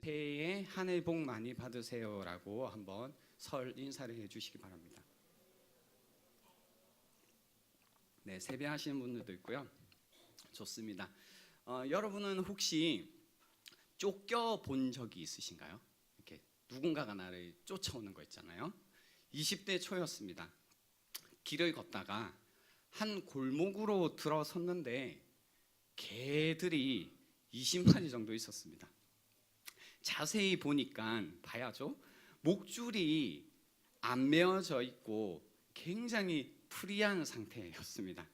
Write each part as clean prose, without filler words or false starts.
새해에 한 해 복 많이 받으세요라고 한번 설 인사를 해주시기 바랍니다. 네, 세배하시는 분들도 있고요. 좋습니다. 여러분은 혹시 쫓겨 본 적이 있으신가요? 이렇게 누군가가 나를 쫓아오는 거 있잖아요. 20대 초였습니다. 길을 걷다가 한 골목으로 들어섰는데 개들이 20마리 정도 있었습니다. 자세히 보니까 봐야죠. 목줄이 안 메어져 있고 굉장히 프리한 상태였습니다.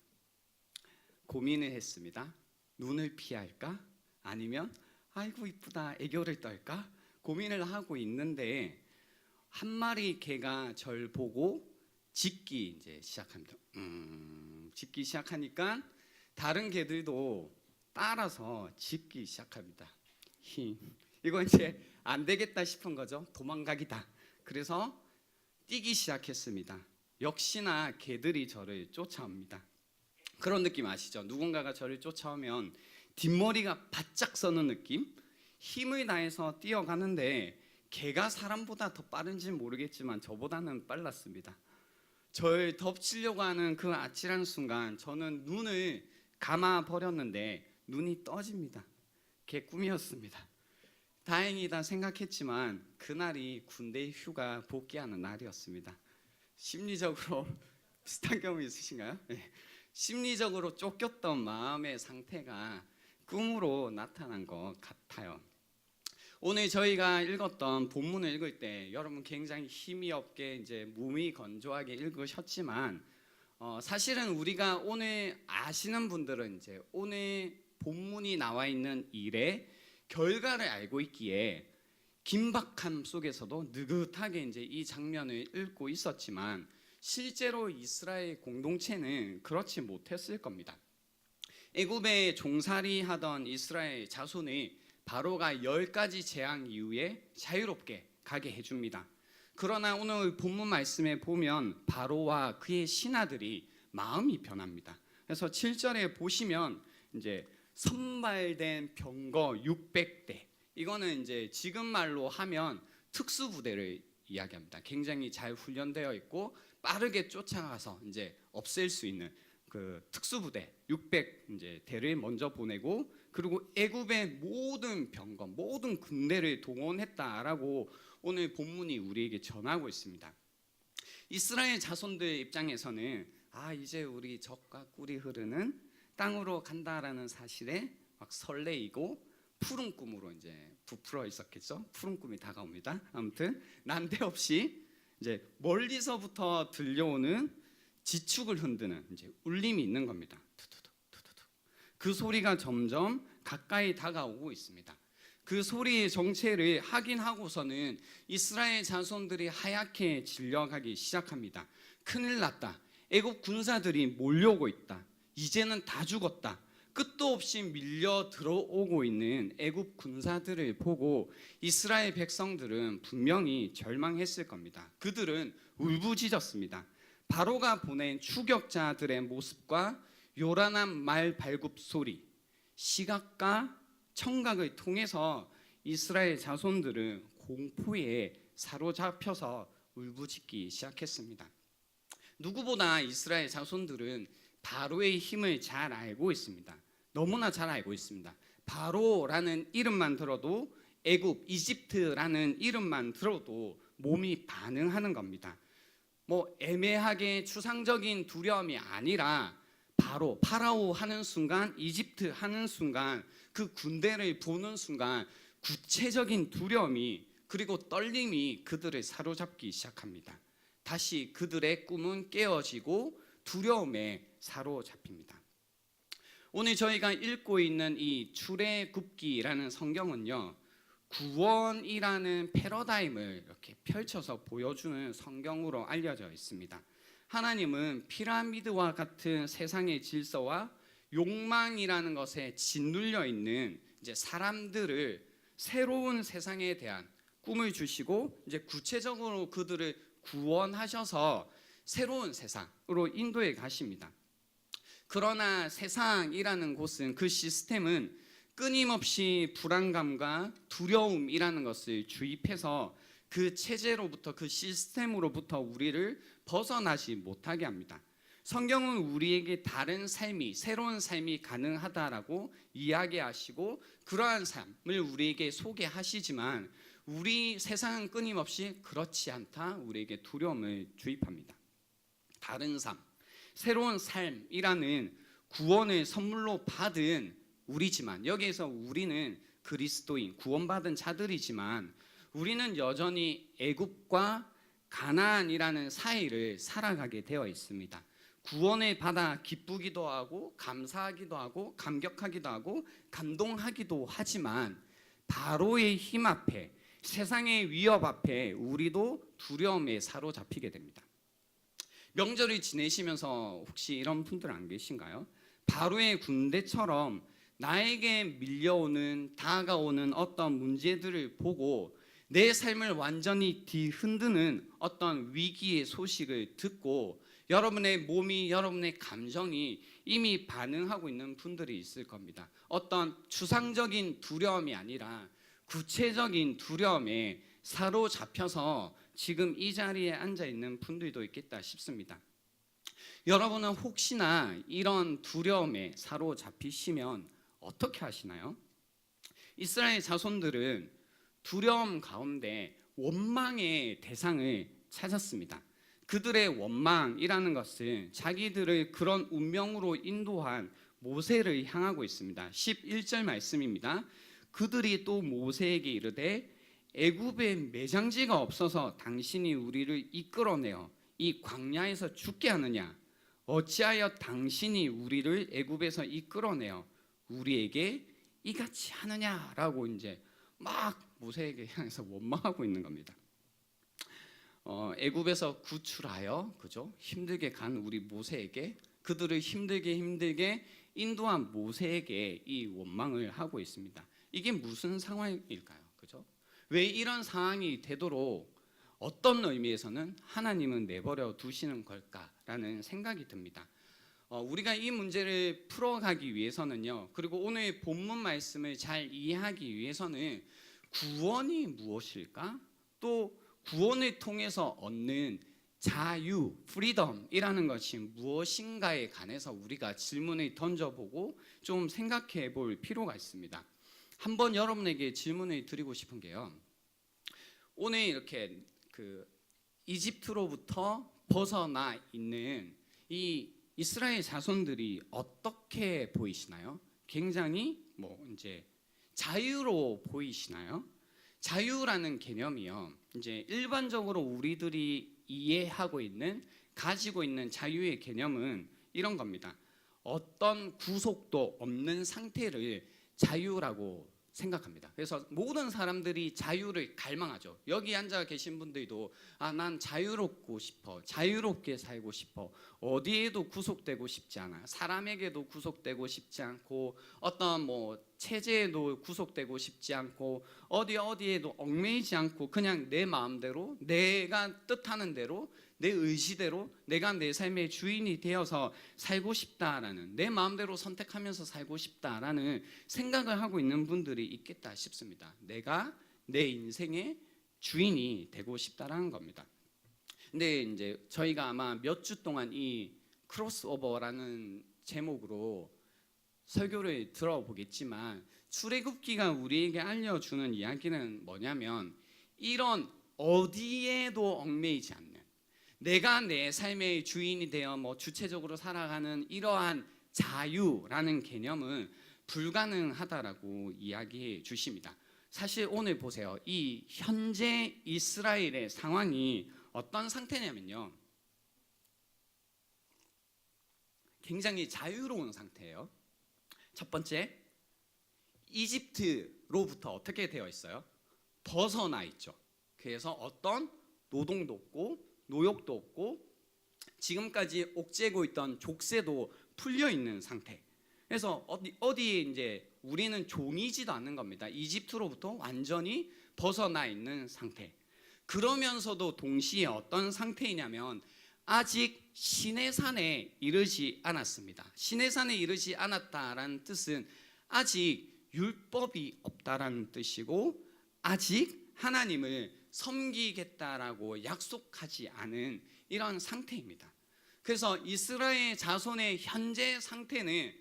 고민을 했습니다. 눈을 피할까? 아니면 아이고 이쁘다 애교를 떨까? 고민을 하고 있는데 한 마리 개가 절 보고 짖기 이제 시작합니다. 짖기 시작하니까 다른 개들도 따라서 짖기 시작합니다. 이거 이제 안 되겠다 싶은 거죠. 도망가기다. 그래서 뛰기 시작했습니다. 역시나 개들이 저를 쫓아옵니다. 그런 느낌 아시죠? 누군가가 저를 쫓아오면 뒷머리가 바짝 서는 느낌? 힘을 다해서 뛰어가는데 개가 사람보다 더 빠른지는 모르겠지만 저보다는 빨랐습니다. 저를 덮치려고 하는 그 아찔한 순간 저는 눈을 감아 버렸는데 눈이 떠집니다. 개꿈이었습니다. 다행이다 생각했지만 그날이 군대 휴가 복귀하는 날이었습니다. 심리적으로 비슷한 경험 있으신가요? 네. 심리적으로 쫓겼던 마음의 상태가 꿈으로 나타난 것 같아요. 오늘 저희가 읽었던 본문을 읽을 때 여러분 굉장히 힘이 없게 이제 몸이 건조하게 읽으셨지만 사실은 우리가 오늘 아시는 분들은 이제 오늘 본문이 나와 있는 일의 결과를 알고 있기에 긴박함 속에서도 느긋하게 이제 이 장면을 읽고 있었지만 실제로 이스라엘 공동체는 그렇지 못했을 겁니다. 애굽에 종살이 하던 이스라엘 자손이 바로가 10가지 재앙 이후에 자유롭게 가게 해줍니다. 그러나 오늘 본문 말씀에 보면 바로와 그의 신하들이 마음이 변합니다. 그래서 7절에 보시면 이제 선발된 병거 600대, 이거는 이제 지금 말로 하면 특수부대를 이야기합니다. 굉장히 잘 훈련되어 있고 빠르게 쫓아가서 이제 없앨 수 있는 그 특수부대 600 이제 대를 먼저 보내고, 그리고 애굽의 모든 병거, 모든 군대를 동원했다라고 오늘 본문이 우리에게 전하고 있습니다. 이스라엘 자손들 입장에서는 이제 우리 적과 꿀이 흐르는 땅으로 간다라는 사실에 막 설레이고 푸른 꿈으로 이제 부풀어 있었겠죠. 푸른 꿈이 다가옵니다. 아무튼 난데없이 이제 멀리서부터 들려오는 지축을 흔드는 이제 울림이 있는 겁니다. 투두둑 투두둑. 그 소리가 점점 가까이 다가오고 있습니다. 그 소리의 정체를 확인하고서는 이스라엘 자손들이 하얗게 질려가기 시작합니다. 큰일 났다. 애굽 군사들이 몰려오고 있다. 이제는 다 죽었다. 끝도 없이 밀려 들어오고 있는 애굽 군사들을 보고 이스라엘 백성들은 분명히 절망했을 겁니다. 그들은 울부짖었습니다. 바로가 보낸 추격자들의 모습과 요란한 말 발굽 소리, 시각과 청각을 통해서 이스라엘 자손들은 공포에 사로잡혀서 울부짖기 시작했습니다. 누구보다 이스라엘 자손들은 바로의 힘을 잘 알고 있습니다. 너무나 잘 알고 있습니다. 바로라는 이름만 들어도, 애굽, 이집트라는 이름만 들어도 몸이 반응하는 겁니다. 뭐 애매하게 추상적인 두려움이 아니라 바로 파라오 하는 순간, 이집트 하는 순간, 그 군대를 보는 순간 구체적인 두려움이 그리고 떨림이 그들을 사로잡기 시작합니다. 다시 그들의 꿈은 깨어지고 두려움에 사로잡힙니다. 오늘 저희가 읽고 있는 이 출애굽기라는 성경은요, 구원이라는 패러다임을 이렇게 펼쳐서 보여주는 성경으로 알려져 있습니다. 하나님은 피라미드와 같은 세상의 질서와 욕망이라는 것에 짓눌려 있는 이제 사람들을 새로운 세상에 대한 꿈을 주시고 이제 구체적으로 그들을 구원하셔서 새로운 세상으로 인도해 가십니다. 그러나 세상이라는 곳은, 그 시스템은 끊임없이 불안감과 두려움이라는 것을 주입해서 그 체제로부터, 그 시스템으로부터 우리를 벗어나지 못하게 합니다. 성경은 우리에게 다른 삶이, 새로운 삶이 가능하다라고 이야기하시고 그러한 삶을 우리에게 소개하시지만 우리 세상은 끊임없이 그렇지 않다, 우리에게 두려움을 주입합니다. 다른 삶, 새로운 삶이라는 구원을 선물로 받은 우리지만, 여기에서 우리는 그리스도인, 구원받은 자들이지만 우리는 여전히 애굽과 가나안이라는 사이를 살아가게 되어 있습니다. 구원을 받아 기쁘기도 하고 감사하기도 하고 감격하기도 하고 감동하기도 하지만 바로의 힘 앞에, 세상의 위협 앞에 우리도 두려움에 사로잡히게 됩니다. 명절을 지내시면서 혹시 이런 분들 안 계신가요? 바로의 군대처럼 나에게 밀려오는, 다가오는 어떤 문제들을 보고 내 삶을 완전히 뒤흔드는 어떤 위기의 소식을 듣고 여러분의 몸이, 여러분의 감정이 이미 반응하고 있는 분들이 있을 겁니다. 어떤 추상적인 두려움이 아니라 구체적인 두려움에 사로잡혀서 지금 이 자리에 앉아 있는 분들도 있겠다 싶습니다. 여러분은 혹시나 이런 두려움에 사로잡히시면 어떻게 하시나요? 이스라엘 자손들은 두려움 가운데 원망의 대상을 찾았습니다. 그들의 원망이라는 것은 자기들을 그런 운명으로 인도한 모세를 향하고 있습니다. 11절 말씀입니다. 그들이 또 모세에게 이르되 애굽에 매장지가 없어서 당신이 우리를 이끌어내어 이 광야에서 죽게 하느냐? 어찌하여 당신이 우리를 애굽에서 이끌어내어 우리에게 이같이 하느냐라고 이제 막 모세에게 향해서 원망하고 있는 겁니다. 애굽에서 구출하여, 그죠? 힘들게 간 우리 모세에게, 그들을 힘들게 인도한 모세에게 이 원망을 하고 있습니다. 이게 무슨 상황일까요? 그죠? 왜 이런 상황이 되도록, 어떤 의미에서는 하나님은 내버려 두시는 걸까라는 생각이 듭니다. 우리가 이 문제를 풀어가기 위해서는요, 그리고 오늘 본문 말씀을 잘 이해하기 위해서는 구원이 무엇일까? 또 구원을 통해서 얻는 자유, 프리덤이라는 것이 무엇인가에 관해서 우리가 질문을 던져보고 좀 생각해 볼 필요가 있습니다. 한번 여러분에게 질문을 드리고 싶은 게요, 오늘 이렇게 이집트로부터 벗어나 있는 이 이스라엘 자손들이 어떻게 보이시나요? 굉장히 이제 자유로 보이시나요? 자유라는 개념이요, 이제 일반적으로 우리들이 이해하고 있는, 가지고 있는 자유의 개념은 이런 겁니다. 어떤 구속도 없는 상태를 자유라고 생각합니다. 그래서 모든 사람들이 자유를 갈망하죠. 여기 앉아 계신 분들도 난 자유롭고 싶어, 자유롭게 살고 싶어, 어디에도 구속되고 싶지 않아, 사람에게도 구속되고 싶지 않고 어떤 체제에도 구속되고 싶지 않고 어디에도 얽매이지 않고 그냥 내 마음대로, 내가 뜻하는 대로, 내 의지대로 내가 내 삶의 주인이 되어서 살고 싶다라는, 내 마음대로 선택하면서 살고 싶다라는 생각을 하고 있는 분들이 있겠다 싶습니다. 내가 내 인생의 주인이 되고 싶다라는 겁니다. 근데 이제 저희가 아마 몇 주 동안 이 크로스오버라는 제목으로 설교를 들어보겠지만, 출애굽기가 우리에게 알려주는 이야기는 뭐냐면, 이런 어디에도 얽매이지 않는, 내가 내 삶의 주인이 되어 주체적으로 살아가는 이러한 자유라는 개념은 불가능하다라고 이야기해 주십니다. 사실 오늘 보세요, 이 현재 이스라엘의 상황이 어떤 상태냐면요, 굉장히 자유로운 상태예요. 첫 번째, 이집트로부터 어떻게 되어 있어요? 벗어나 있죠. 그래서 어떤 노동도 없고 노역도 없고 지금까지 옥죄고 있던 족쇄도 풀려 있는 상태. 그래서 어디에 이제 우리는 종이지도 않는 겁니다. 이집트로부터 완전히 벗어나 있는 상태. 그러면서도 동시에 어떤 상태이냐면 아직 시내산에 이르지 않았습니다. 시내산에 이르지 않았다라는 뜻은 아직 율법이 없다라는 뜻이고 아직 하나님을 섬기겠다라고 약속하지 않은 이런 상태입니다. 그래서 이스라엘 자손의 현재 상태는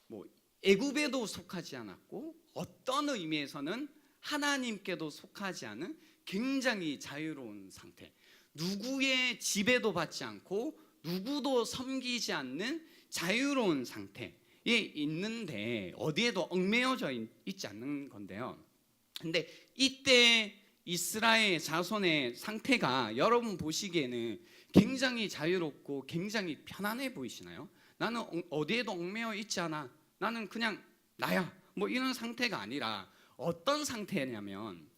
뭐 애굽에도 속하지 않았고 어떤 의미에서는 하나님께도 속하지 않은 굉장히 자유로운 상태, 누구의 지배도 받지 않고 누구도 섬기지 않는 자유로운 상태에 있는데 어디에도 얽매여져 있지 않는 건데요. 근데 이때 이스라엘 자손의 상태가 여러분 보시기에는 굉장히 자유롭고 굉장히 편안해 보이시나요? 나는 어디에도 얽매여 있지 않아, 나는 그냥 나야, 뭐 이런 상태가 아니라 어떤 상태냐면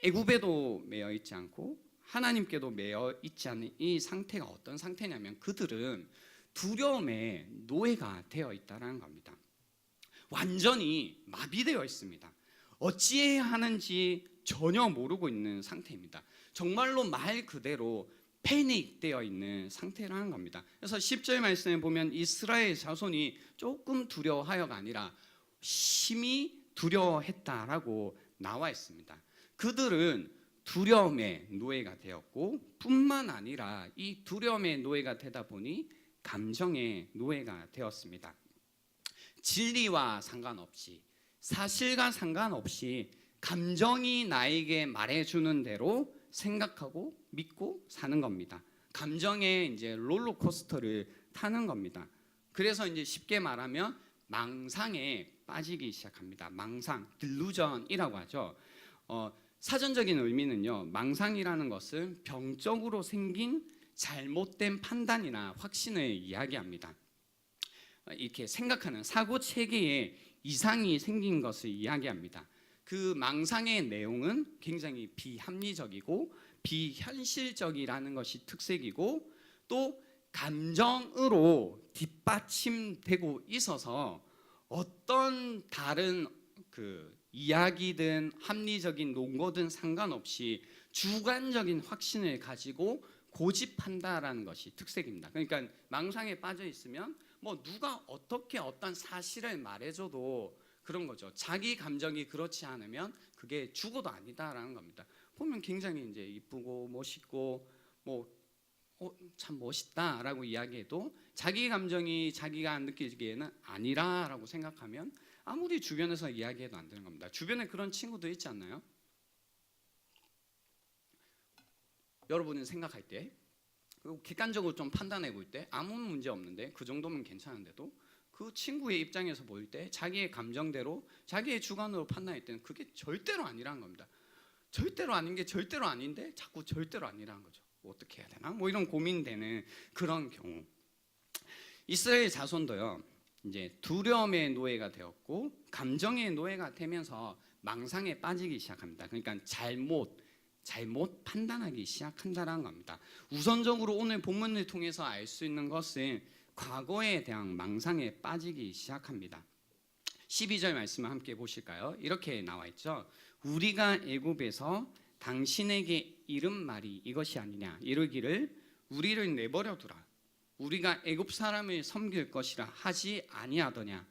애굽에도 매여 있지 않고 하나님께도 매여 있지 않은 이 상태가 어떤 상태냐면 그들은 두려움의 노예가 되어 있다는 겁니다. 완전히 마비되어 있습니다. 어찌해야 하는지 전혀 모르고 있는 상태입니다. 정말로 말 그대로 패닉되어 있는 상태라는 겁니다. 그래서 10절 말씀에 보면 이스라엘 자손이 조금 두려워하여가 아니라 심히 두려워했다라고 나와 있습니다. 그들은 두려움의 노예가 되었고 뿐만 아니라 이 두려움의 노예가 되다 보니 감정의 노예가 되었습니다. 진리와 상관없이, 사실과 상관없이 감정이 나에게 말해주는 대로 생각하고 믿고 사는 겁니다. 감정의 이제 롤러코스터를 타는 겁니다. 그래서 이제 쉽게 말하면 망상에 빠지기 시작합니다. 망상, 딜루전이라고 하죠. 사전적인 의미는요, 망상이라는 것은 병적으로 생긴 잘못된 판단이나 확신을 이야기합니다. 이렇게 생각하는 사고 체계에 이상이 생긴 것을 이야기합니다. 그 망상의 내용은 굉장히 비합리적이고 비현실적이라는 것이 특색이고 또 감정으로 뒷받침되고 있어서 어떤 다른 그 이야기든 합리적인 논거든 상관없이 주관적인 확신을 가지고 고집한다라는 것이 특색입니다. 그러니까 망상에 빠져 있으면 뭐 누가 어떻게 어떤 사실을 말해줘도 그런 거죠. 자기 감정이 그렇지 않으면 그게 죽어도 아니다라는 겁니다. 보면 굉장히 이제 이쁘고 멋있고 참 멋있다라고 이야기해도 자기 감정이 자기가 느끼기에는 아니라라고 생각하면 아무리 주변에서 이야기해도 안 되는 겁니다. 주변에 그런 친구도 있지 않나요? 여러분은 생각할 때 객관적으로 좀 판단해 볼 때 아무 문제 없는데 그 정도면 괜찮은데도 그 친구의 입장에서 볼 때 자기의 감정대로 자기의 주관으로 판단할 때는 그게 절대로 아니라는 겁니다. 절대로 아닌 게 절대로 아닌데 자꾸 절대로 아니라는 거죠. 어떻게 해야 되나? 뭐 이런 고민되는 그런 경우. 이스라엘 자손도요, 이제 두려움의 노예가 되었고 감정의 노예가 되면서 망상에 빠지기 시작합니다. 그러니까 잘못 판단하기 시작한다는 겁니다. 우선적으로 오늘 본문을 통해서 알 수 있는 것은 과거에 대한 망상에 빠지기 시작합니다. 12절 말씀을 함께 보실까요? 이렇게 나와 있죠. 우리가 애굽에서 당신에게 이른 말이 이것이 아니냐, 이르기를 우리를 내버려 두라, 우리가 애굽 사람을 섬길 것이라 하지 아니하더냐.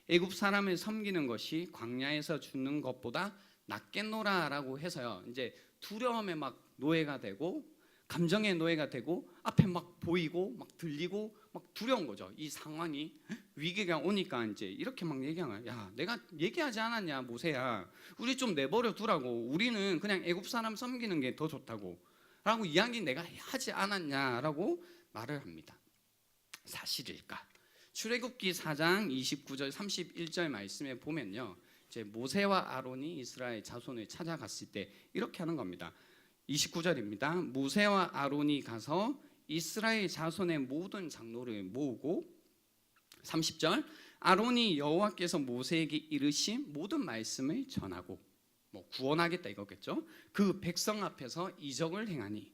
애굽 사람을 섬기는 것이 광야에서 죽는 것보다 낫겠노라라고 해서요. 이제 두려움에 막 노예가 되고 감정의 노예가 되고 앞에 막 보이고 막 들리고 막 두려운 거죠. 이 상황이 위기가 오니까 이제 이렇게 막 얘기하는 거야. 야, 내가 얘기하지 않았냐 모세야. 우리 좀 내버려 두라고. 우리는 그냥 애굽 사람 섬기는 게 더 좋다고. 라고 이야기 내가 하지 않았냐라고 말을 합니다. 사실일까? 출애굽기 4장 29절 31절 말씀에 보면요, 이제 모세와 아론이 이스라엘 자손을 찾아갔을 때 이렇게 하는 겁니다. 29절입니다. 모세와 아론이 가서 이스라엘 자손의 모든 장로를 모으고 30절 아론이 여호와께서 모세에게 이르신 모든 말씀을 전하고 뭐 구원하겠다 이거겠죠. 그 백성 앞에서 이적을 행하니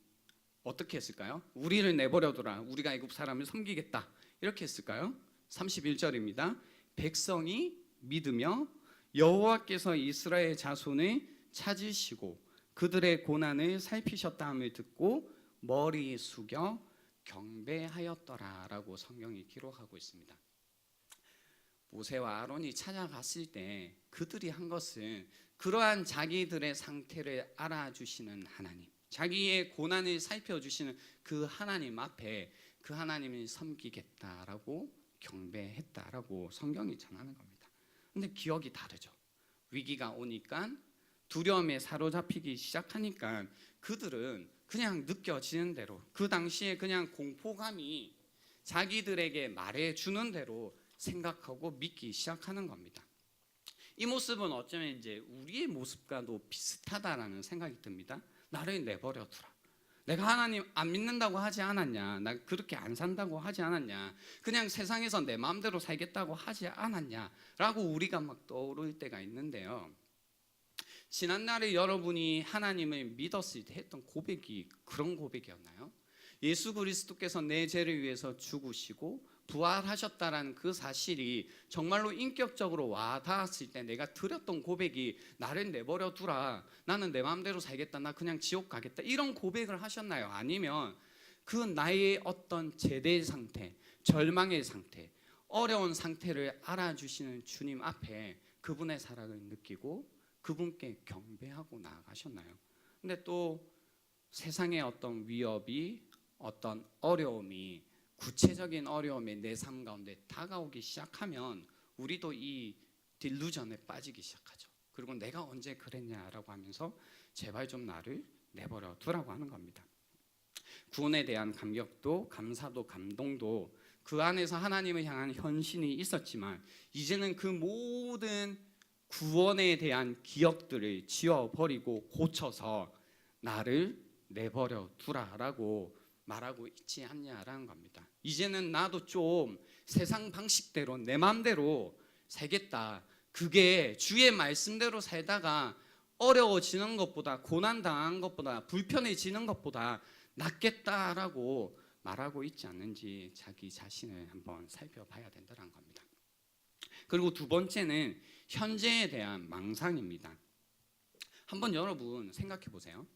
어떻게 했을까요? 우리를 내버려둬라, 우리가 애굽 사람을 섬기겠다 이렇게 했을까요? 31절입니다. 백성이 믿으며 여호와께서 이스라엘 자손을 찾으시고 그들의 고난을 살피셨다함을 듣고 머리 숙여 경배하였더라라고 성경이 기록하고 있습니다. 모세와 아론이 찾아갔을 때 그들이 한 것은 그러한 자기들의 상태를 알아주시는 하나님, 자기의 고난을 살펴주시는 그 하나님 앞에 그 하나님을 섬기겠다라고 경배했다라고 성경이 전하는 겁니다. 근데 기억이 다르죠. 위기가 오니까 두려움에 사로잡히기 시작하니까 그들은 그냥 느껴지는 대로, 그 당시에 그냥 공포감이 자기들에게 말해주는 대로 생각하고 믿기 시작하는 겁니다. 이 모습은 어쩌면 이제 우리의 모습과도 비슷하다라는 생각이 듭니다. 나를 내버려 두라. 내가 하나님 안 믿는다고 하지 않았냐? 나 그렇게 안 산다고 하지 않았냐? 그냥 세상에서 내 마음대로 살겠다고 하지 않았냐? 라고 우리가 막 떠오를 때가 있는데요. 지난날에 여러분이 하나님을 믿었을 때 했던 고백이 그런 고백이었나요? 예수 그리스도께서 내 죄를 위해서 죽으시고 부활하셨다라는 그 사실이 정말로 인격적으로 와 닿았을 때 내가 드렸던 고백이 나를 내버려 두라, 나는 내 마음대로 살겠다, 나 그냥 지옥 가겠다, 이런 고백을 하셨나요? 아니면 그 나의 어떤 제대 상태, 절망의 상태, 어려운 상태를 알아주시는 주님 앞에 그분의 사랑을 느끼고 그분께 경배하고 나아가셨나요? 근데 또 세상의 어떤 위협이, 어떤 어려움이, 구체적인 어려움이 내 삶 가운데 다가오기 시작하면 우리도 이 딜루전에 빠지기 시작하죠. 그리고 내가 언제 그랬냐라고 하면서 제발 좀 나를 내버려 두라고 하는 겁니다. 구원에 대한 감격도 감사도 감동도 그 안에서 하나님을 향한 헌신이 있었지만 이제는 그 모든 구원에 대한 기억들을 지워버리고 고쳐서 나를 내버려 두라라고 말하고 있지 않냐라는 겁니다. 이제는 나도 좀 세상 방식대로 내 마음대로 살겠다. 그게 주의 말씀대로 살다가 어려워지는 것보다, 고난당한 것보다, 불편해지는 것보다 낫겠다라고 말하고 있지 않는지 자기 자신을 한번 살펴봐야 된다는 겁니다. 그리고 두 번째는 현재에 대한 망상입니다. 한번 여러분 생각해 보세요.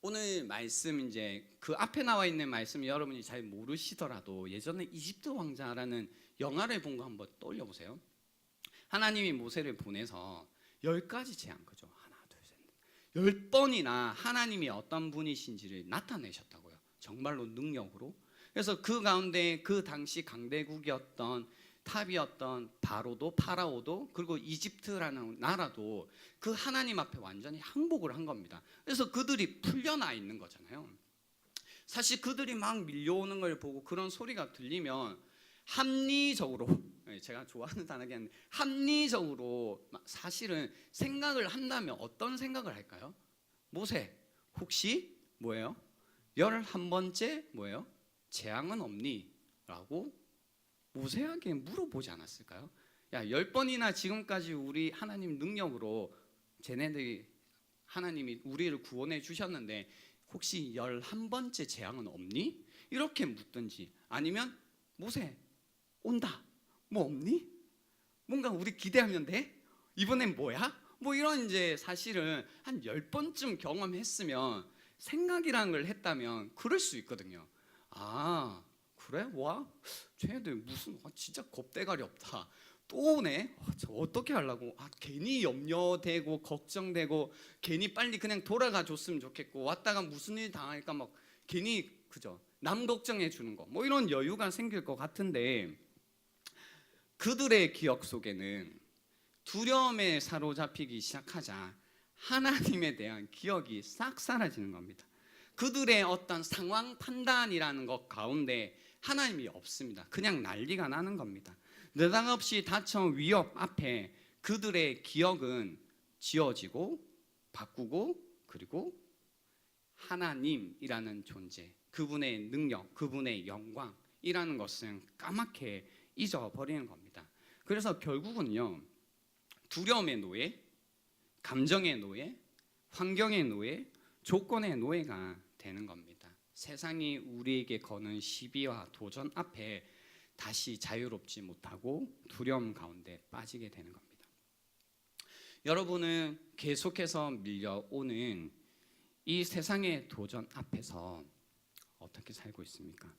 오늘 말씀, 이제 그 앞에 나와 있는 말씀 여러분이 잘 모르시더라도 예전에 이집트 왕자라는 영화를 본 거 한번 떠올려 보세요. 하나님이 모세를 보내서 10가지 재앙, 그죠? 하나, 둘, 셋, 10번이나 하나님이 어떤 분이신지를 나타내셨다고요. 정말로 능력으로. 그래서 그 가운데 그 당시 강대국이었던 탑이었던 파라오도 그리고 이집트라는 나라도 그 하나님 앞에 완전히 항복을 한 겁니다. 그래서 그들이 풀려나 있는 거잖아요. 사실 그들이 막 밀려오는 걸 보고 그런 소리가 들리면 합리적으로, 제가 좋아하는 단어가 아닌데 합리적으로 사실은 생각을 한다면 어떤 생각을 할까요? 모세, 혹시 뭐예요? 11번째 뭐예요? 재앙은 없니? 라고 모세에게 물어보지 않았을까요? 야, 10번이나 지금까지 우리 하나님 능력으로 쟤네들이 하나님이 우리를 구원해 주셨는데 혹시 11번째 재앙은 없니? 이렇게 묻든지, 아니면 모세 온다, 뭐 없니? 뭔가 우리 기대하면 돼? 이번엔 뭐야? 뭐 이런, 이제 사실은 한 10번쯤 경험했으면, 생각이라는 걸 했다면 그럴 수 있거든요. 아, 그래? 와, 쟤네들 무슨 진짜 겁대가리 없다. 또 오네? 저 어떻게 하려고? 괜히 염려되고 걱정되고 괜히 빨리 그냥 돌아가 줬으면 좋겠고, 왔다가 무슨 일 당할까 막 괜히, 그죠? 남 걱정해 주는 거, 뭐 이런 여유가 생길 것 같은데, 그들의 기억 속에는 두려움에 사로잡히기 시작하자 하나님에 대한 기억이 싹 사라지는 겁니다. 그들의 어떤 상황 판단이라는 것 가운데 하나님이 없습니다. 그냥 난리가 나는 겁니다. 느닷없이 닥쳐온 위협 앞에 그들의 기억은 지워지고 바꾸고, 그리고 하나님이라는 존재, 그분의 능력, 그분의 영광이라는 것은 까맣게 잊어버리는 겁니다. 그래서 결국은요, 두려움의 노예, 감정의 노예, 환경의 노예, 조건의 노예가 되는 겁니다. 세상이 우리에게 거는 시비와 도전 앞에 다시 자유롭지 못하고 두려움 가운데 빠지게 되는 겁니다. 여러분은 계속해서 밀려오는 이 세상의 도전 앞에서 어떻게 살고 있습니까?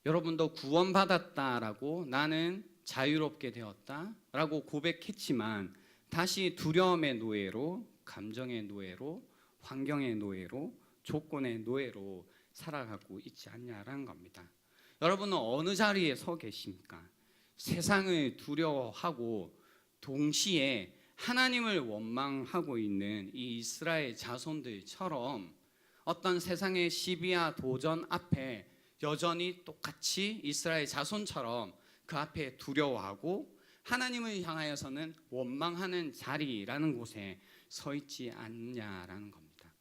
여러분도 구원받았다라고 나는 자유롭게 되었다라고 고백했지만 다시 두려움의 노예로, 감정의 노예로, 환경의 노예로, 조건의 노예로 살아가고 있지 않냐라는 겁니다. 여러분은 어느 자리에 서 계십니까? 세상을 두려워하고 동시에 하나님을 원망하고 있는 이 이스라엘 자손들처럼 어떤 세상의 시비와 도전 앞에 여전히 똑같이 이스라엘 자손처럼 그 앞에 두려워하고 하나님을 향하여서는 원망하는 자리라는 곳에 서 있지 않냐라는 겁니다.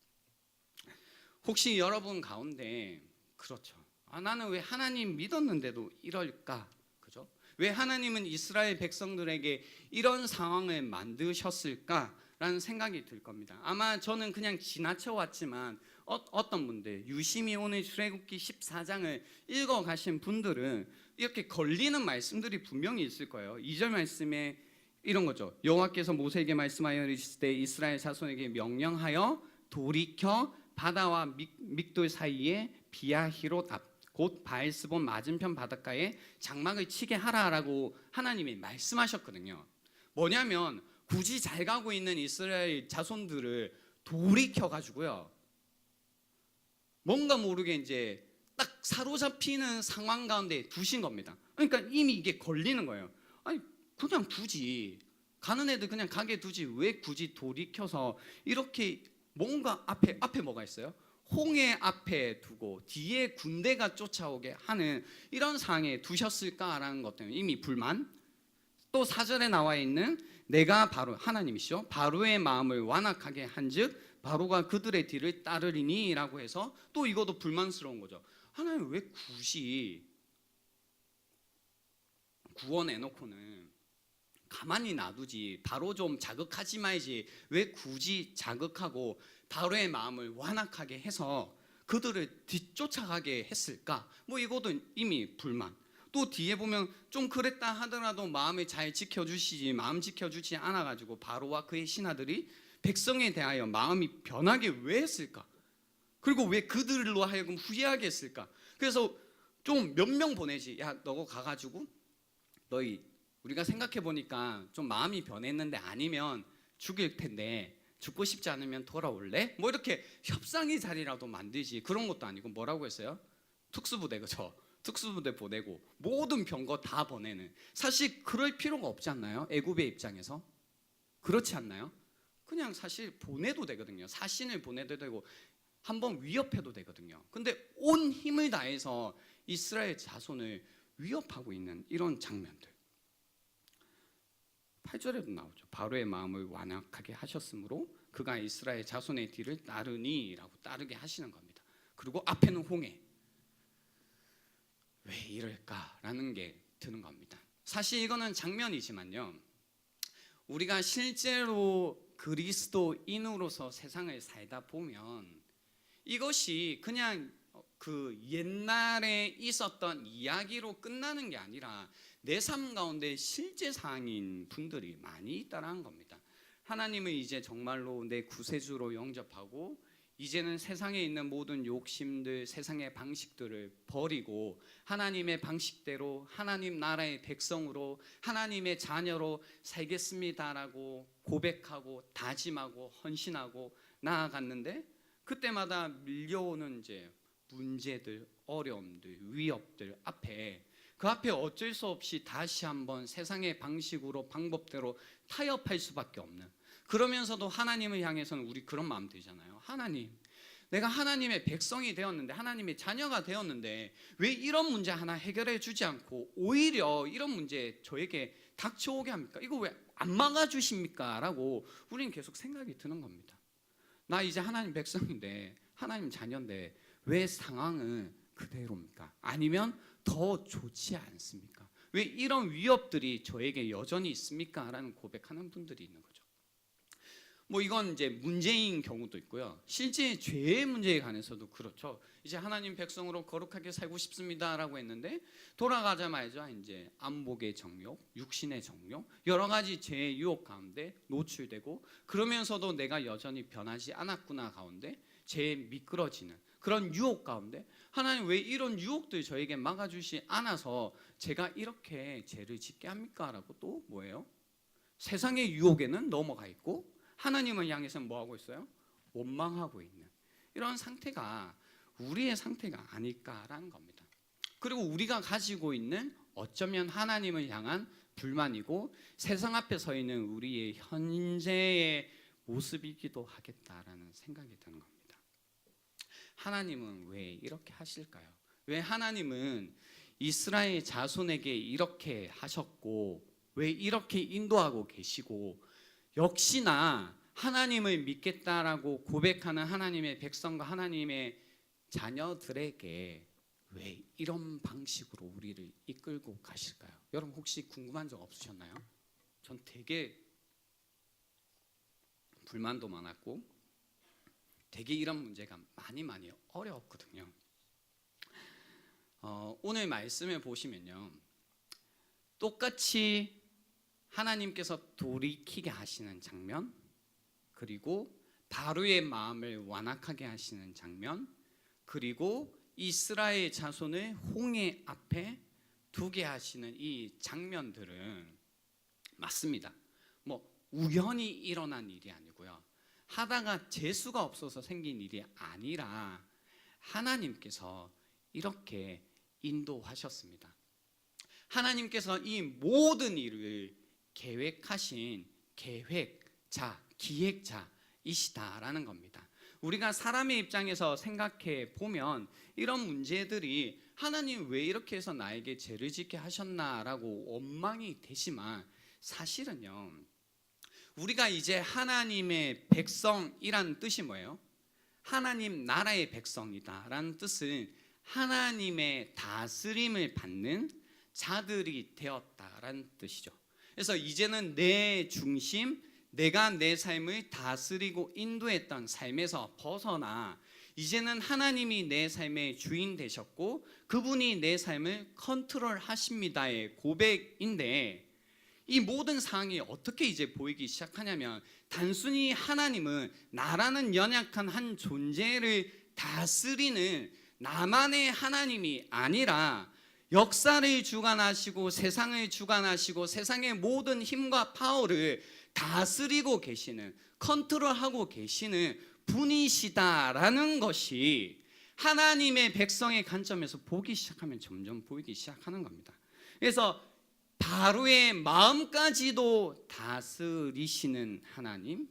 혹시 여러분 가운데 그렇죠. 나는 왜 하나님 믿었는데도 이럴까? 그죠? 왜 하나님은 이스라엘 백성들에게 이런 상황을 만드셨을까라는 생각이 들 겁니다. 아마 저는 그냥 지나쳐 왔지만 어떤 분들 유심히 오늘 출애굽기 14장을 읽어 가신 분들은 이렇게 걸리는 말씀들이 분명히 있을 거예요. 2절 말씀에 이런 거죠. 여호와께서 모세에게 말씀하여 이르실 때 이스라엘 자손에게 명령하여 돌이켜 바다와 믹돌 사이에 비아히롯 앞 곧 바엘스본 맞은편 바닷가에 장막을 치게 하라라고 하나님이 말씀하셨거든요. 뭐냐면 굳이 잘 가고 있는 이스라엘 자손들을 돌이켜 가지고요. 뭔가 모르게 이제 딱 사로잡히는 상황 가운데 두신 겁니다. 그러니까 이미 이게 걸리는 거예요. 아니 그냥 두지. 가는 애들 그냥 가게 두지. 왜 굳이 돌이켜서 이렇게 뭔가 앞에 뭐가 있어요? 홍해 앞에 두고 뒤에 군대가 쫓아오게 하는 이런 상황에 두셨을까라는 것 때문에 이미 불만. 또 4절에 나와 있는 내가 바로 하나님이시죠. 바로의 마음을 완악하게 한즉 바로가 그들의 뒤를 따르리니라고 해서 또 이것도 불만스러운 거죠. 하나님 왜 굳이 구원해놓고는 가만히 놔두지, 바로 좀 자극하지 말지 왜 굳이 자극하고 바로의 마음을 완악하게 해서 그들을 뒤쫓아가게 했을까? 뭐 이것도 이미 불만. 또 뒤에 보면 좀 그랬다 하더라도 마음을 잘 지켜주시지, 마음 지켜주지 않아가지고 바로와 그의 신하들이 백성에 대하여 마음이 변하게 왜 했을까? 그리고 왜 그들로 하여금 후회하게 했을까? 그래서 좀 몇 명 보내지. 야, 너가 가가지고 너희 우리가 생각해 보니까 좀 마음이 변했는데 아니면 죽일 텐데 죽고 싶지 않으면 돌아올래? 뭐 이렇게 협상의 자리라도 만들지. 그런 것도 아니고 뭐라고 했어요? 특수부대, 그죠? 특수부대 보내고 모든 병거 다 보내는. 사실 그럴 필요가 없지 않나요? 애굽의 입장에서 그렇지 않나요? 그냥 사실 보내도 되거든요. 사신을 보내도 되고 한번 위협해도 되거든요. 근데 온 힘을 다해서 이스라엘 자손을 위협하고 있는 이런 장면들. 8절에도 나오죠. 바로의 마음을 완악하게 하셨으므로 그가 이스라엘 자손의 뒤를 따르니라고 따르게 하시는 겁니다. 그리고 앞에는 홍해. 왜 이럴까라는 게 드는 겁니다. 사실 이거는 장면이지만요. 우리가 실제로 그리스도인으로서 세상을 살다 보면 이것이 그냥 그 옛날에 있었던 이야기로 끝나는 게 아니라 내 삶 가운데 실제 상황인 분들이 많이 있다는 겁니다. 하나님을 이제 정말로 내 구세주로 영접하고 이제는 세상에 있는 모든 욕심들, 세상의 방식들을 버리고 하나님의 방식대로 하나님 나라의 백성으로 하나님의 자녀로 살겠습니다라고 고백하고 다짐하고 헌신하고 나아갔는데 그때마다 밀려오는 이제 문제들, 어려움들, 위협들 앞에 그 앞에 어쩔 수 없이 다시 한번 세상의 방식으로 방법대로 타협할 수밖에 없는. 그러면서도 하나님을 향해서는 우리 그런 마음 들잖아요. 하나님, 내가 하나님의 백성이 되었는데 하나님의 자녀가 되었는데 왜 이런 문제 하나 해결해 주지 않고 오히려 이런 문제 저에게 닥쳐오게 합니까? 이거 왜 안 막아주십니까? 라고 우리는 계속 생각이 드는 겁니다. 나 이제 하나님 백성인데 하나님 자녀인데 왜 상황은 그대로입니까? 아니면 더 좋지 않습니까? 왜 이런 위협들이 저에게 여전히 있습니까? 라는 고백하는 분들이 있는 거죠. 뭐 이건 이제 문제인 경우도 있고요. 실제 죄의 문제에 관해서도 그렇죠. 이제 하나님 백성으로 거룩하게 살고 싶습니다라고 했는데 돌아가자마자 이제 안목의 정욕, 육신의 정욕, 여러 가지 죄의 유혹 가운데 노출되고 그러면서도 내가 여전히 변하지 않았구나 가운데 죄에 미끄러지는 그런 유혹 가운데 하나님 왜 이런 유혹들 저에게 막아주시 않아서 제가 이렇게 죄를 짓게 합니까? 라고 또 뭐예요? 세상의 유혹에는 넘어가 있고 하나님을 향해서는 뭐하고 있어요? 원망하고 있는 이런 상태가 우리의 상태가 아닐까라는 겁니다. 그리고 우리가 가지고 있는 어쩌면 하나님을 향한 불만이고 세상 앞에 서 있는 우리의 현재의 모습이기도 하겠다라는 생각이 드는 겁니다. 하나님은 왜 이렇게 하실까요? 왜 하나님은 이스라엘 자손에게 이렇게 하셨고 왜 이렇게 인도하고 계시고 역시나 하나님을 믿겠다라고 고백하는 하나님의 백성과 하나님의 자녀들에게 왜 이런 방식으로 우리를 이끌고 가실까요? 여러분 혹시 궁금한 적 없으셨나요? 전 되게 불만도 많았고 되게 이런 문제가 많이 어려웠거든요. 오늘 말씀을 보시면요, 똑같이 하나님께서 돌이키게 하시는 장면, 그리고 바로의 마음을 완악하게 하시는 장면, 그리고 이스라엘 자손을 홍해 앞에 두게 하시는 이 장면들은 맞습니다. 뭐 우연히 일어난 일이 아니고요, 하다가 재수가 없어서 생긴 일이 아니라 하나님께서 이렇게 인도하셨습니다. 하나님께서 이 모든 일을 계획하신 계획자, 기획자이시다라는 겁니다. 우리가 사람의 입장에서 생각해 보면 이런 문제들이 하나님 왜 이렇게 해서 나에게 죄를 짓게 하셨나라고 원망이 되지만 사실은요, 우리가 이제 하나님의 백성이라는 뜻이 뭐예요? 하나님 나라의 백성이다라는 뜻은 하나님의 다스림을 받는 자들이 되었다라는 뜻이죠. 그래서 이제는 내 중심, 내가 내 삶을 다스리고 인도했던 삶에서 벗어나 이제는 하나님이 내 삶의 주인 되셨고 그분이 내 삶을 컨트롤하십니다의 고백인데, 이 모든 상황이 어떻게 이제 보이기 시작하냐면 단순히 하나님은 나라는 연약한 한 존재를 다스리는 나만의 하나님이 아니라 역사를 주관하시고 세상을 주관하시고 세상의 모든 힘과 파워를 다스리고 계시는, 컨트롤하고 계시는 분이시다라는 것이 하나님의 백성의 관점에서 보기 시작하면 점점 보이기 시작하는 겁니다. 그래서 바로의 마음까지도 다스리시는 하나님,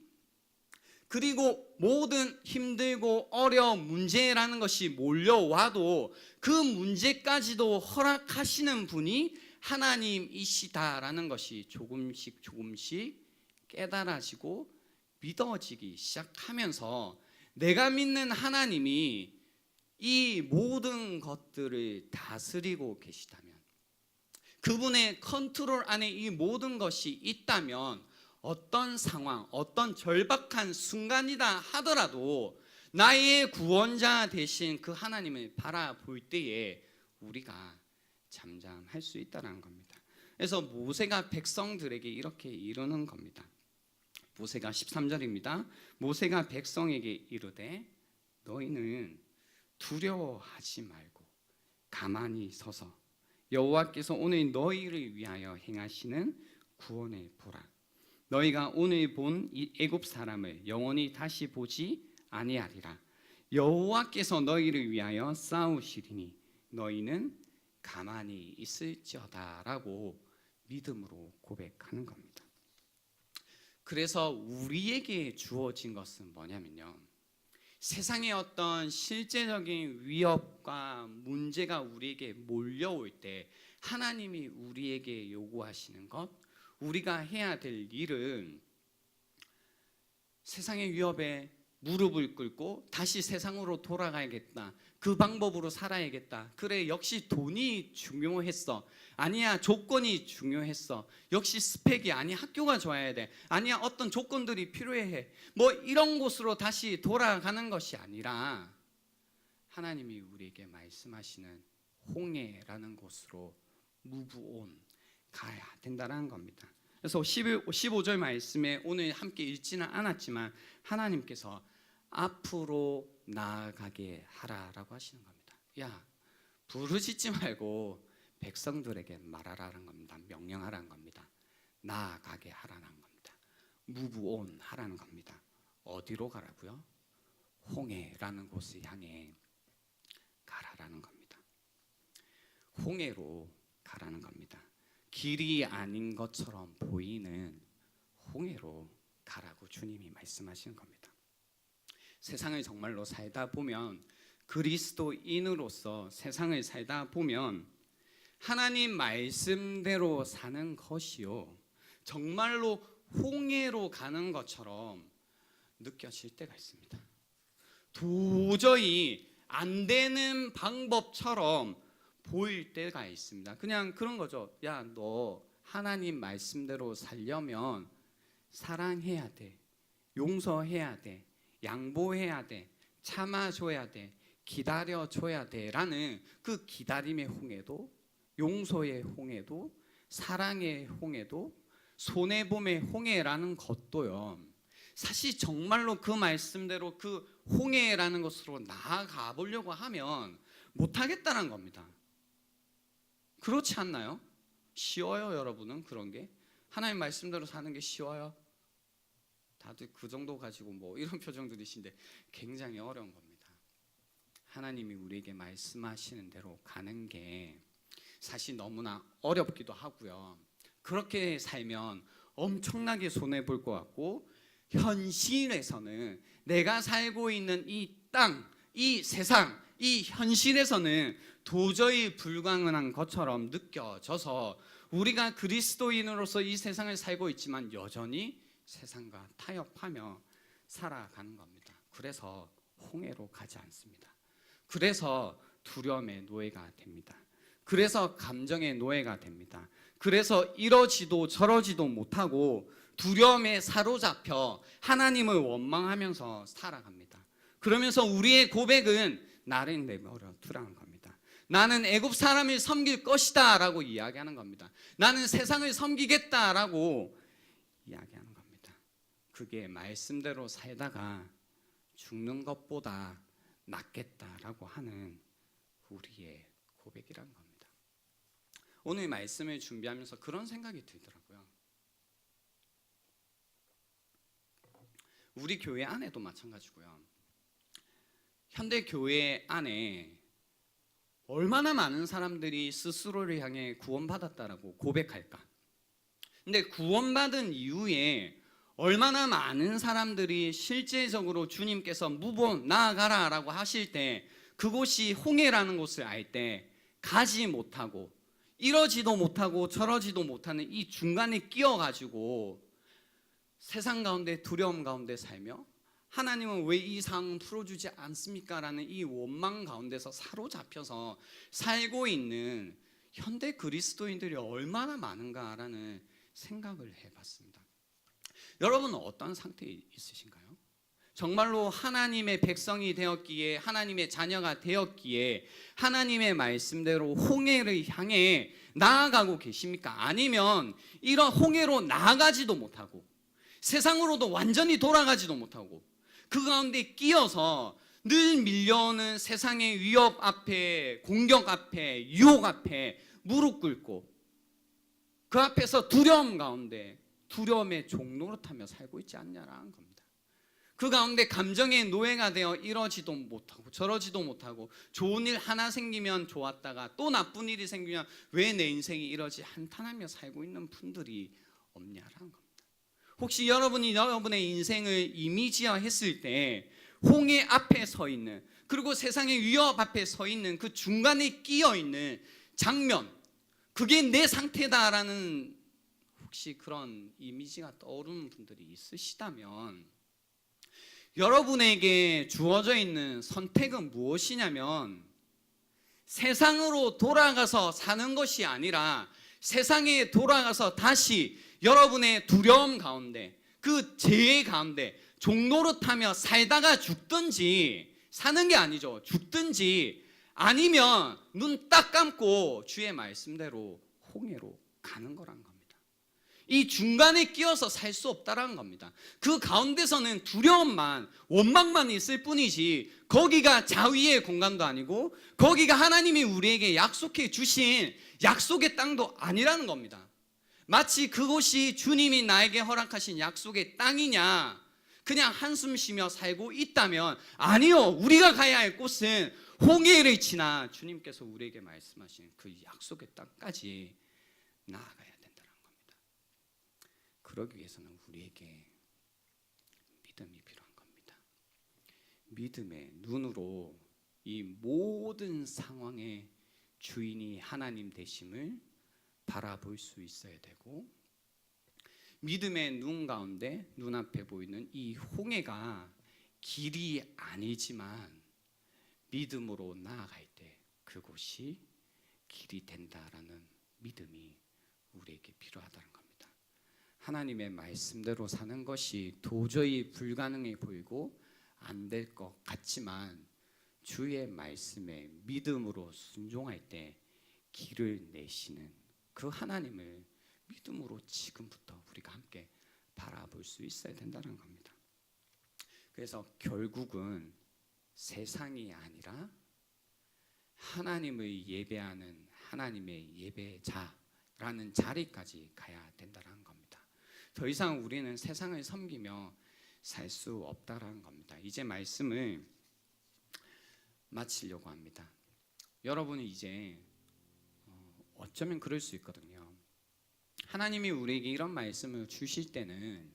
그리고 모든 힘들고 어려운 문제라는 것이 몰려와도 그 문제까지도 허락하시는 분이 하나님이시다라는 것이 조금씩 깨달아지고 믿어지기 시작하면서 내가 믿는 하나님이 이 모든 것들을 다스리고 계시다면, 그분의 컨트롤 안에 이 모든 것이 있다면 어떤 상황, 어떤 절박한 순간이다 하더라도 나의 구원자 되신 그 하나님을 바라볼 때에 우리가 잠잠할 수 있다는 겁니다. 그래서 모세가 백성들에게 이렇게 이르는 겁니다. 모세가 13절입니다. 모세가 백성에게 이르되 너희는 두려워하지 말고 가만히 서서 여호와께서 오늘 너희를 위하여 행하시는 구원을 보라. 너희가 오늘 본 이 애굽 사람을 영원히 다시 보지 아니하리라. 여호와께서 너희를 위하여 싸우시리니 너희는 가만히 있을지어다라고 믿음으로 고백하는 겁니다. 그래서 우리에게 주어진 것은 뭐냐면요, 세상의 어떤 실제적인 위협과 문제가 우리에게 몰려올 때 하나님이 우리에게 요구하시는 것, 우리가 해야 될 일은 세상의 위협에 무릎을 꿇고 다시 세상으로 돌아가야겠다, 그 방법으로 살아야겠다. 그래, 역시 돈이 중요했어. 아니야, 조건이 중요했어. 역시 스펙이, 아니 학교가 좋아야 돼. 아니야, 어떤 조건들이 필요해. 뭐 이런 곳으로 다시 돌아가는 것이 아니라 하나님이 우리에게 말씀하시는 홍해라는 곳으로 무브온 가야 된다는 겁니다. 그래서 15절 말씀에 오늘 함께 읽지는 않았지만 하나님께서 앞으로 나아가게 하라라고 하시는 겁니다. 야, 부르짖지 말고 백성들에게 말하라는 겁니다. 명령하라는 겁니다. 나아가게 하라는 겁니다. 무브온 하라는 겁니다. 어디로 가라고요? 홍해라는 곳을 향해 가라라는 겁니다. 홍해로 가라는 겁니다. 길이 아닌 것처럼 보이는 홍해로 가라고 주님이 말씀하시는 겁니다. 세상을 정말로 살다 보면, 그리스도인으로서 세상을 살다 보면 하나님 말씀대로 사는 것이요, 정말로 홍해로 가는 것처럼 느껴질 때가 있습니다. 도저히 안 되는 방법처럼 보일 때가 있습니다. 그냥 그런 거죠. 야, 너 하나님 말씀대로 살려면 사랑해야 돼, 용서해야 돼, 양보해야 돼, 참아줘야 돼, 기다려줘야 돼 라는 그 기다림의 홍해도, 용서의 홍해도, 사랑의 홍해도, 손해봄의 홍해라는 것도요, 사실 정말로 그 말씀대로 그 홍해라는 것으로 나아가 보려고 하면 못하겠다는 겁니다. 그렇지 않나요? 쉬워요, 여러분은? 그런 게 하나님 말씀대로 사는 게 쉬워요? 다들 그 정도 가지고 뭐 이런 표정들이신데 굉장히 어려운 겁니다. 하나님이 우리에게 말씀하시는 대로 가는 게 사실 너무나 어렵기도 하고요, 그렇게 살면 엄청나게 손해볼 것 같고, 현실에서는 내가 살고 있는 이 땅, 이 세상, 이 현실에서는 도저히 불가능한 것처럼 느껴져서 우리가 그리스도인으로서 이 세상을 살고 있지만 여전히 세상과 타협하며 살아가는 겁니다. 그래서 홍해로 가지 않습니다. 그래서 두려움의 노예가 됩니다. 그래서 감정의 노예가 됩니다. 그래서 이러지도 저러지도 못하고 두려움에 사로잡혀 하나님을 원망하면서 살아갑니다. 그러면서 우리의 고백은 나를 내버려 두라는 겁니다. 나는 애굽 사람을 섬길 것이다 라고 이야기하는 겁니다. 나는 세상을 섬기겠다라고 이야기하는 겁니다. 그게 말씀대로 살다가 죽는 것보다 낫겠다라고 하는 우리의 고백이라는 겁니다. 오늘 말씀을 준비하면서 그런 생각이 들더라고요. 우리 교회 안에도 마찬가지고요, 현대 교회 안에 얼마나 많은 사람들이 스스로를 향해 구원받았다라고 고백할까? 근데 구원받은 이후에 얼마나 많은 사람들이 실제적으로 주님께서 무본 나아가라 라고 하실 때 그곳이 홍해라는 곳을 알 때 가지 못하고 이러지도 못하고 저러지도 못하는 이 중간에 끼어가지고 세상 가운데 두려움 가운데 살며 하나님은 왜 이 상황 풀어주지 않습니까? 라는 이 원망 가운데서 사로잡혀서 살고 있는 현대 그리스도인들이 얼마나 많은가라는 생각을 해봤습니다. 여러분은 어떤 상태에 있으신가요? 정말로 하나님의 백성이 되었기에, 하나님의 자녀가 되었기에 하나님의 말씀대로 홍해를 향해 나아가고 계십니까? 아니면 이런 홍해로 나아가지도 못하고 세상으로도 완전히 돌아가지도 못하고 그 가운데 끼어서 늘 밀려오는 세상의 위협 앞에, 공격 앞에, 유혹 앞에 무릎 꿇고 그 앞에서 두려움 가운데 두려움의 종노릇하며 살고 있지 않냐라는 겁니다. 그 가운데 감정의 노예가 되어 이러지도 못하고 저러지도 못하고 좋은 일 하나 생기면 좋았다가 또 나쁜 일이 생기면 왜 내 인생이 이러지 한탄하며 살고 있는 분들이 없냐라는 겁니다. 혹시 여러분이 여러분의 인생을 이미지화했을 때 홍해 앞에 서 있는, 그리고 세상의 위협 앞에 서 있는 그 중간에 끼어 있는 장면, 그게 내 상태다라는 혹시 그런 이미지가 떠오르는 분들이 있으시다면 여러분에게 주어져 있는 선택은 무엇이냐면 세상으로 돌아가서 사는 것이 아니라 세상에 돌아가서 다시 여러분의 두려움 가운데, 그 죄의 가운데 종노릇하며 살다가 죽든지, 사는 게 아니죠, 죽든지, 아니면 눈 딱 감고 주의 말씀대로 홍해로 가는 거란 겁니다. 이 중간에 끼어서 살 수 없다라는 겁니다. 그 가운데서는 두려움만, 원망만 있을 뿐이지 거기가 자위의 공간도 아니고 거기가 하나님이 우리에게 약속해 주신 약속의 땅도 아니라는 겁니다. 마치 그곳이 주님이 나에게 허락하신 약속의 땅이냐, 그냥 한숨 쉬며 살고 있다면 아니요, 우리가 가야 할 곳은 홍해를 지나 주님께서 우리에게 말씀하신 그 약속의 땅까지 나아가야 된다는 겁니다. 그러기 위해서는 우리에게 믿음이 필요한 겁니다. 믿음의 눈으로 이 모든 상황의 주인이 하나님 되심을 바라볼 수 있어야 되고, 믿음의 눈 가운데 눈앞에 보이는 이 홍해가 길이 아니지만 믿음으로 나아갈 때 그곳이 길이 된다라는 믿음이 우리에게 필요하다는 겁니다. 하나님의 말씀대로 사는 것이 도저히 불가능해 보이고 안 될 것 같지만 주의 말씀에 믿음으로 순종할 때 길을 내시는 그 하나님을 믿음으로 지금부터 우리가 함께 바라볼 수 있어야 된다는 겁니다. 그래서 결국은 세상이 아니라 하나님을 예배하는 하나님의 예배자라는 자리까지 가야 된다는 겁니다. 더 이상 우리는 세상을 섬기며 살 수 없다라는 겁니다. 이제 말씀을 마치려고 합니다. 여러분이 이제 어쩌면 그럴 수 있거든요. 하나님이 우리에게 이런 말씀을 주실 때는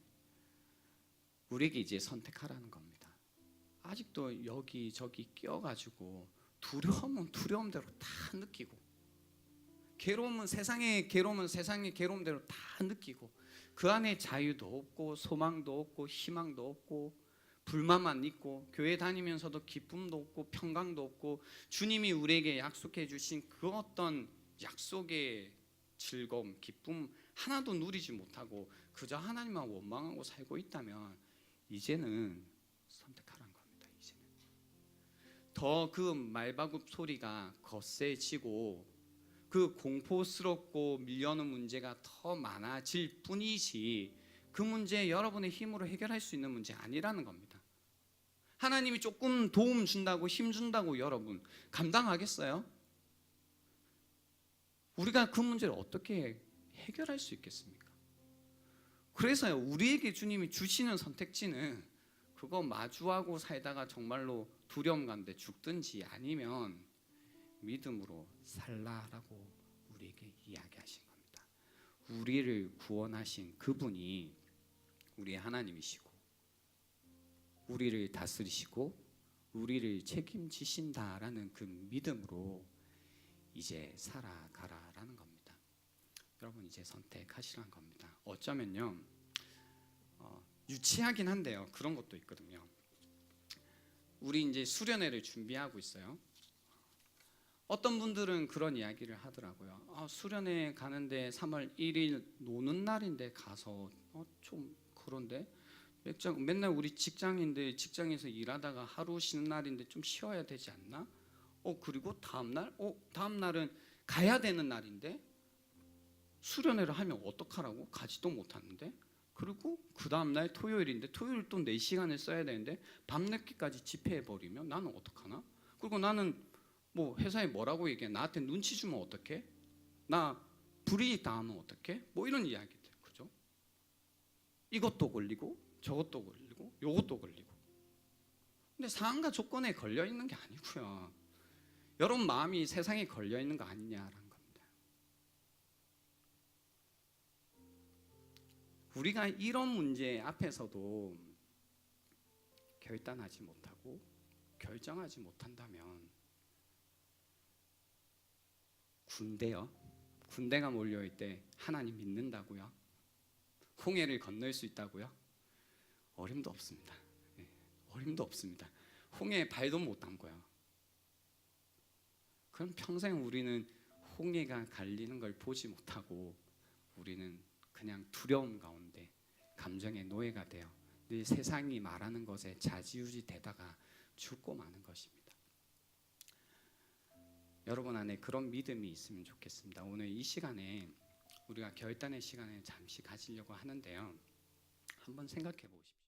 우리에게 이제 선택하라는 겁니다. 아직도 여기저기 끼어가지고 두려움은 두려움대로 다 느끼고, 괴로움은 세상의 괴로움대로 다 느끼고, 그 안에 자유도 없고 소망도 없고 희망도 없고 불만만 있고, 교회 다니면서도 기쁨도 없고 평강도 없고, 주님이 우리에게 약속해 주신 그 어떤 약속의 즐거움, 기쁨 하나도 누리지 못하고 그저 하나님만 원망하고 살고 있다면 이제는 선택하라는 겁니다. 이제는 더 그 말바굽 소리가 거세지고 그 공포스럽고 밀려오는 문제가 더 많아질 뿐이지 그 문제 여러분의 힘으로 해결할 수 있는 문제 아니라는 겁니다. 하나님이 조금 도움 준다고 힘 준다고 여러분 감당하겠어요? 우리가 그 문제를 어떻게 해결할 수 있겠습니까? 그래서요, 우리에게 주님이 주시는 선택지는 그거 마주하고 살다가 정말로 두려움 가운데 죽든지 아니면 믿음으로 살라라고 우리에게 이야기하신 겁니다. 우리를 구원하신 그분이 우리의 하나님이시고 우리를 다스리시고 우리를 책임지신다라는 그 믿음으로 이제 살아가라라는 겁니다. 여러분 이제 선택하시라는 겁니다. 어쩌면요 유치하긴 한데요, 그런 것도 있거든요. 우리 이제 수련회를 준비하고 있어요. 어떤 분들은 그런 이야기를 하더라고요. 수련회 가는데 3월 1일 노는 날인데 가서 좀 그런데 맨날 우리 직장인데 직장에서 일하다가 하루 쉬는 날인데 좀 쉬어야 되지 않나? 그리고 다음날은 가야 되는 날인데 수련회를 하면 어떡하라고? 가지도 못하는데. 그리고 그 다음날 토요일인데 토요일 또 4시간을 써야 되는데 밤늦게까지 집회해버리면 나는 어떡하나? 그리고 나는 뭐 회사에 뭐라고 얘기해? 나한테 눈치 주면 어떡해? 나 불이익 당하면 어떡해? 뭐 이런 이야기들, 그죠? 이것도 걸리고 저것도 걸리고 요것도 걸리고. 근데 상황과 조건에 걸려 있는 게 아니고요, 여러분 마음이 세상에 걸려 있는 거 아니냐라는 겁니다. 우리가 이런 문제 앞에서도 결단하지 못하고 결정하지 못한다면 군대가 몰려올 때 하나님 믿는다고요? 홍해를 건널 수 있다고요? 어림도 없습니다. 어림도 없습니다. 홍해에 발도 못 담고요. 그럼 평생 우리는 홍해가 갈리는 걸 보지 못하고 우리는 그냥 두려움 가운데 감정의 노예가 되어 늘 세상이 말하는 것에 좌지우지 되다가 죽고 마는 것입니다. 여러분 안에 그런 믿음이 있으면 좋겠습니다. 오늘 이 시간에 우리가 결단의 시간을 잠시 가지려고 하는데요. 한번 생각해 보십시오.